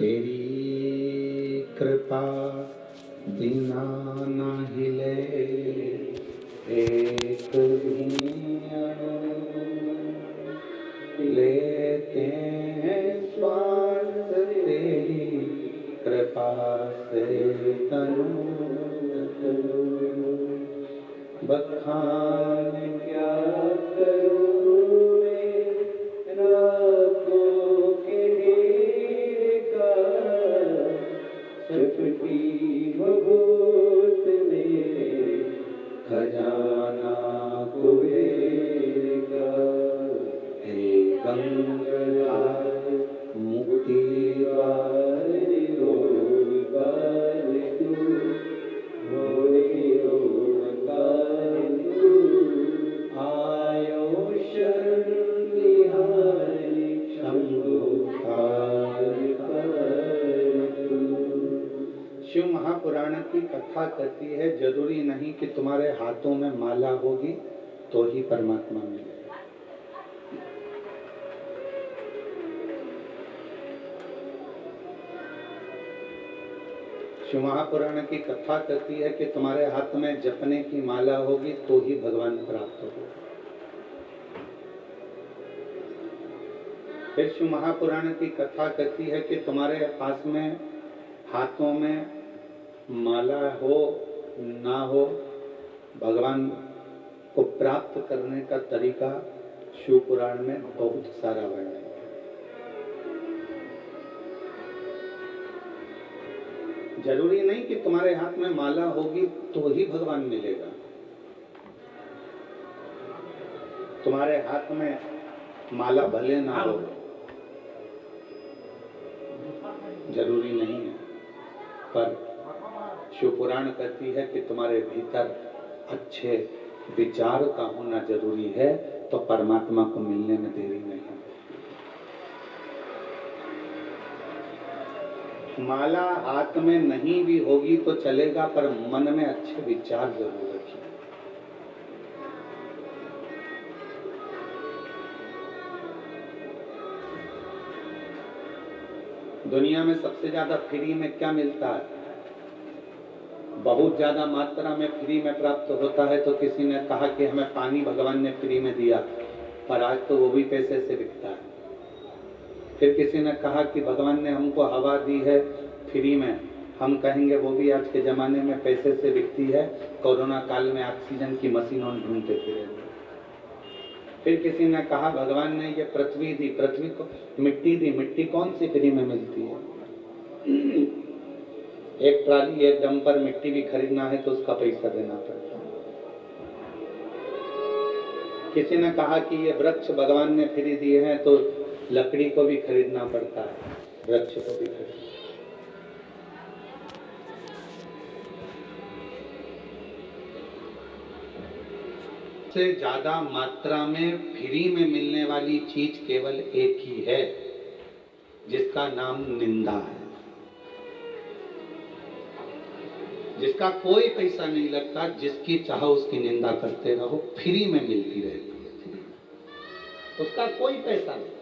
तेरी कृपा बिना न हिले एक भी अणु, लेते हैं श्वास तेरी कृपा से तनु तनु। बखान क्या करूं मैं रातों के ढेर का, चपटी भभूत मेरे खजाना कुबेर का। हे गंगाधर मुक्ति वाले ओंकार तू, बोले ओंकार तू। आयो शरण तिहारी शंभुकार तू। शिव महापुराण की कथा कहती है जरूरी नहीं कि तुम्हारे हाथों में माला होगी तो ही परमात्मा मिलेगा। शिव महापुराण की कथा कहती है कि तुम्हारे हाथ में जपने की माला होगी तो ही भगवान प्राप्त होगा। फिर शिव महापुराण की कथा कहती है कि तुम्हारे पास में हाथों में माला हो ना हो, भगवान को प्राप्त करने का तरीका शिव पुराण में बहुत सारा वर्णन है। जरूरी नहीं कि तुम्हारे हाथ में माला होगी तो ही भगवान मिलेगा। तुम्हारे हाथ में माला भले ना हो, जरूरी नहीं है, पर शिव पुराण कहती है कि तुम्हारे भीतर अच्छे विचार का होना जरूरी है, तो परमात्मा को मिलने में देरी नहीं है। माला हाथ में नहीं भी होगी तो चलेगा, पर मन में अच्छे विचार जरूर रखिए। दुनिया में सबसे ज्यादा फ्री में क्या मिलता है? बहुत ज्यादा मात्रा में फ्री में प्राप्त होता है। तो किसी ने कहा कि हमें पानी भगवान ने फ्री में दिया, पर आज तो वो भी पैसे से बिकता है। फिर किसी ने कहा कि भगवान ने हमको हवा दी है फ्री में, हम कहेंगे वो भी आज के जमाने में पैसे से बिकती है। कोरोना काल में ऑक्सीजन की मशीन हम ढूंढते फिरेंगे। फिर किसी ने कहा भगवान ने ये पृथ्वी दी, पृथ्वी को मिट्टी दी, मिट्टी कौन सी फ्री में मिलती है? एक ट्राली एक डंपर मिट्टी भी खरीदना है तो उसका पैसा देना पड़ता है। किसी ने कहा कि ये वृक्ष भगवान ने फ्री दिए हैं तो लकड़ी को भी खरीदना पड़ता है, वृक्ष को भी खरीदना। से ज्यादा मात्रा में फ्री में मिलने वाली चीज केवल एक ही है, जिसका नाम निंदा है। जिसका कोई पैसा नहीं लगता, जिसकी चाहो उसकी निंदा करते रहो, फ्री में मिलती रहती है, उसका कोई पैसा नहीं।